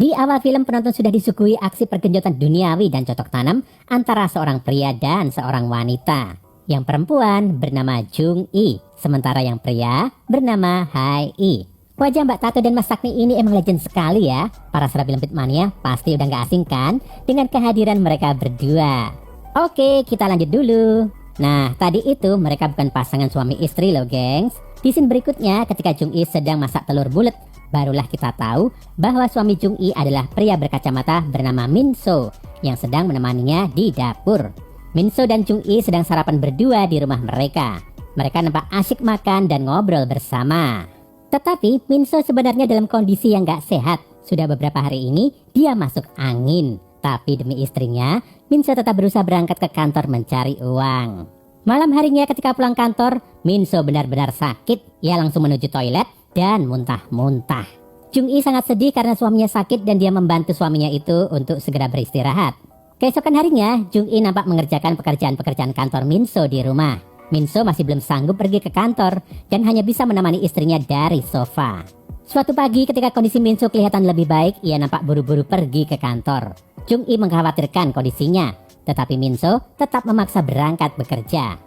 Di awal film, penonton sudah disuguhi aksi pergenjotan duniawi dan cocok tanam antara seorang pria dan seorang wanita. Yang perempuan bernama Jung Yi, sementara yang pria bernama Hai Yi. Wajah Mbak Tato dan Mas Sakni ini emang legend sekali ya. Para serabi lempit mania pasti udah gak asing kan dengan kehadiran mereka berdua. Oke, kita lanjut dulu. Nah, tadi itu mereka bukan pasangan suami istri loh, gengs. Di scene berikutnya ketika Jung Yi sedang masak telur bulat, barulah kita tahu bahwa suami Jung Yi adalah pria berkacamata bernama Min So yang sedang menemaninya di dapur. Min So dan Jung Yi sedang sarapan berdua di rumah mereka. Mereka nampak asyik makan dan ngobrol bersama. Tetapi Min So sebenarnya dalam kondisi yang gak sehat. Sudah beberapa hari ini dia masuk angin. Tapi demi istrinya, Min So tetap berusaha berangkat ke kantor mencari uang. Malam harinya ketika pulang kantor, Min So benar-benar sakit. Ia langsung menuju toilet dan muntah-muntah. Jung Yi sangat sedih karena suaminya sakit dan dia membantu suaminya itu untuk segera beristirahat. Keesokan harinya, Jung Yi nampak mengerjakan pekerjaan-pekerjaan kantor Min So di rumah. Min So masih belum sanggup pergi ke kantor dan hanya bisa menemani istrinya dari sofa. Suatu pagi ketika kondisi Min So kelihatan lebih baik, ia nampak buru-buru pergi ke kantor. Jung Yi mengkhawatirkan kondisinya, tetapi Min So tetap memaksa berangkat bekerja.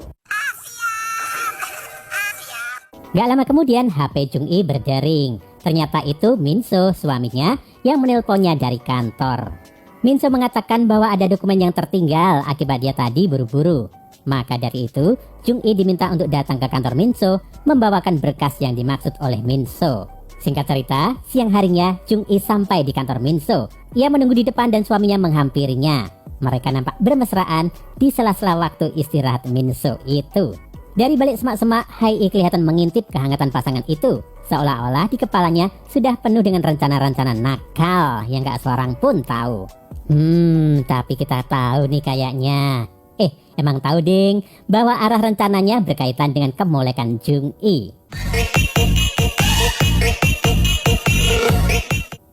Gak lama kemudian HP Jung Yi berdering. Ternyata itu Min So, suaminya, yang menelponnya dari kantor. Min So mengatakan bahwa ada dokumen yang tertinggal akibat dia tadi buru-buru. Maka dari itu, Jung Yi diminta untuk datang ke kantor Min So, membawakan berkas yang dimaksud oleh Min So. Singkat cerita, siang harinya Jung Yi sampai di kantor Min So. Ia menunggu di depan dan suaminya menghampirinya. Mereka nampak bermesraan di sela-sela waktu istirahat Min So itu. Dari balik semak-semak, Hai Yi kelihatan mengintip kehangatan pasangan itu. Seolah-olah di kepalanya sudah penuh dengan rencana-rencana nakal yang gak seorang pun tahu. Tapi kita tahu nih kayaknya. Emang tahu ding bahwa arah rencananya berkaitan dengan kemolekan Jung Yi.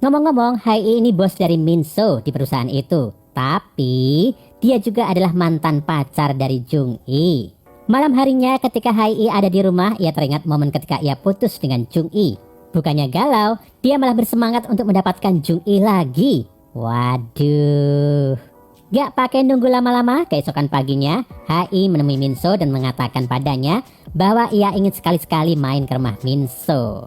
Ngomong-ngomong, Hai Yi ini bos dari Min So di perusahaan itu. Tapi dia juga adalah mantan pacar dari Jung Yi. Malam harinya ketika Hai Yi ada di rumah, ia teringat momen ketika ia putus dengan Jung Yi. Bukannya galau, dia malah bersemangat untuk mendapatkan Jung Yi lagi. Waduh. Gak pakai nunggu lama-lama, keesokan paginya, Hai Yi menemui Min So dan mengatakan padanya bahwa ia ingin sekali-sekali main ke rumah Min So.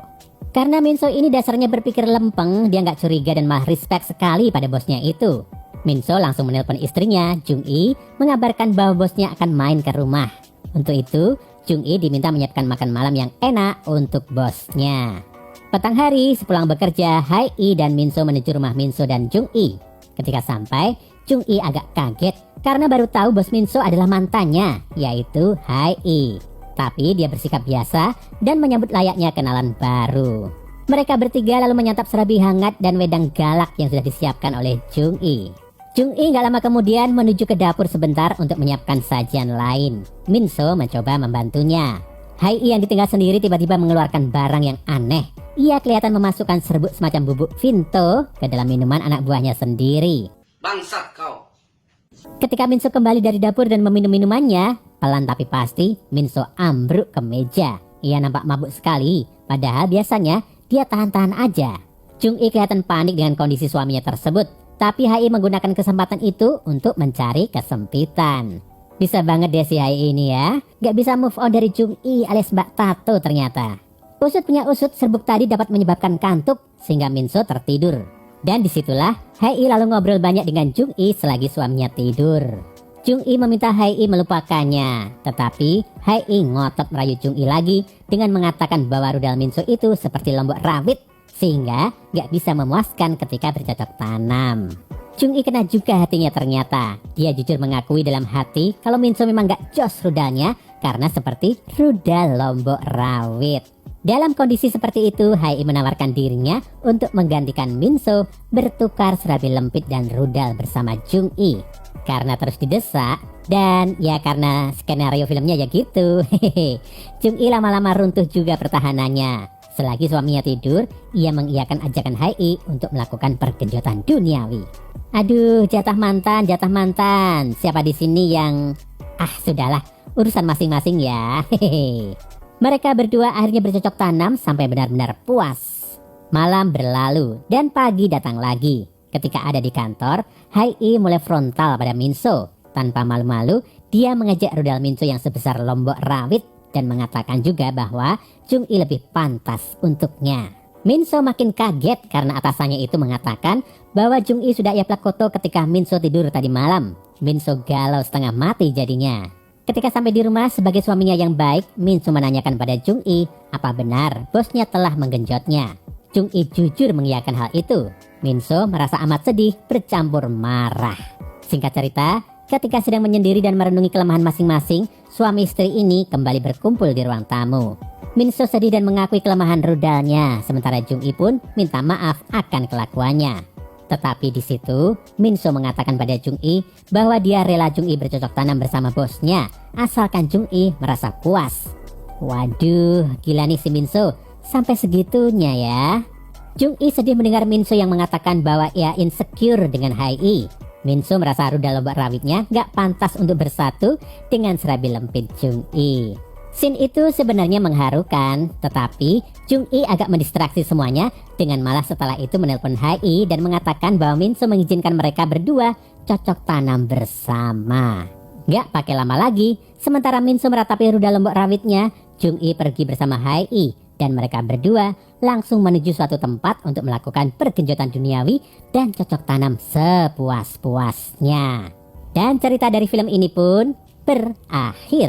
Karena Min So ini dasarnya berpikir lempeng, dia gak curiga dan malah respect sekali pada bosnya itu. Min So langsung menelpon istrinya, Jung Yi, mengabarkan bahwa bosnya akan main ke rumah. Untuk itu, Jung Yi diminta menyiapkan makan malam yang enak untuk bosnya. Petang hari, sepulang bekerja, Hai Yi dan Min So menuju rumah Min So dan Jung Yi. Ketika sampai, Jung Yi agak kaget karena baru tahu bos Min So adalah mantannya, yaitu Hai Yi. Tapi dia bersikap biasa dan menyambut layaknya kenalan baru. Mereka bertiga lalu menyantap serabi hangat dan wedang galak yang sudah disiapkan oleh Jung Yi. Jung Yi gak lama kemudian menuju ke dapur sebentar untuk menyiapkan sajian lain. Min So mencoba membantunya. Hai Yi yang ditinggal sendiri tiba-tiba mengeluarkan barang yang aneh. Ia kelihatan memasukkan serbuk semacam bubuk Vinto ke dalam minuman anak buahnya sendiri. Bangsat kau. Ketika Min So kembali dari dapur dan meminum minumannya, pelan tapi pasti Min So ambruk ke meja. Ia nampak mabuk sekali, padahal biasanya dia tahan-tahan aja. Jung Yi kelihatan panik dengan kondisi suaminya tersebut, tapi Hai Yi menggunakan kesempatan itu untuk mencari kesempitan. Bisa banget deh si Hai Yi ini ya, gak bisa move on dari Jung Yi alias Mbak Tato ternyata. Usut punya usut, serbuk tadi dapat menyebabkan kantuk sehingga Min So tertidur. Dan disitulah Hai Yi lalu ngobrol banyak dengan Jung Yi selagi suaminya tidur. Jung Yi meminta Hai Yi melupakannya, tetapi Hai Yi ngotot merayu Jung Yi lagi dengan mengatakan bahwa rudal Min So itu seperti lombok rawit sehingga gak bisa memuaskan ketika bercocok tanam. Jung Yi kena juga hatinya ternyata. Dia jujur mengakui dalam hati kalau Min So memang gak jos rudalnya karena seperti rudal lombok rawit. Dalam kondisi seperti itu, Hai Yi menawarkan dirinya untuk menggantikan Min So bertukar serabi lempit dan rudal bersama Jung Yi. Karena terus didesak, dan ya karena skenario filmnya ya gitu, Jung Yi lama-lama runtuh juga pertahanannya. Selagi suaminya tidur, ia mengiyakan ajakan Hai Yi untuk melakukan pergenjotan duniawi. Aduh, jatah mantan. Siapa di sini yang... sudahlah, urusan masing-masing ya. Mereka berdua akhirnya bercocok tanam sampai benar-benar puas. Malam berlalu dan pagi datang lagi. Ketika ada di kantor, Hai-i mulai frontal pada Minso. Tanpa malu-malu, dia mengejek rudal Minso yang sebesar lombok rawit dan mengatakan juga bahwa Jung-i lebih pantas untuknya. Minso makin kaget karena atasannya itu mengatakan bahwa Jung-i sudah ia plakoto ketika Minso tidur tadi malam. Minso galau setengah mati jadinya. Ketika sampai di rumah sebagai suaminya yang baik, Minso menanyakan pada Jung-i apa benar bosnya telah menggenjotnya. Jung-i jujur mengiyakan hal itu. Minso merasa amat sedih bercampur marah. Singkat cerita, ketika sedang menyendiri dan merenungi kelemahan masing-masing, suami istri ini kembali berkumpul di ruang tamu. Minso sedih dan mengakui kelemahan rudalnya, sementara Jung-i pun minta maaf akan kelakuannya. Tetapi di situ, Minso mengatakan pada Jung-i bahwa dia rela Jung-i bercocok tanam bersama bosnya, asalkan Jung-i merasa puas. Waduh, gila nih si Minso, sampai segitunya ya. Jung-i sedih mendengar Minso yang mengatakan bahwa ia insecure dengan Hai-i. Minso merasa rudal lombok rawitnya gak pantas untuk bersatu dengan serabi lempit Jung-i. Scene itu sebenarnya mengharukan, tetapi Jung-i agak mendistraksi semuanya dengan malah setelah itu menelpon Hai-i dan mengatakan bahwa Minso mengizinkan mereka berdua cocok tanam bersama. Gak pakai lama lagi, sementara Minso meratapi rudal lombok rawitnya, Jung-i pergi bersama Hai-i dan mereka berdua langsung menuju suatu tempat untuk melakukan pergenjotan duniawi dan cocok tanam sepuas-puasnya. Dan cerita dari film ini pun berakhir.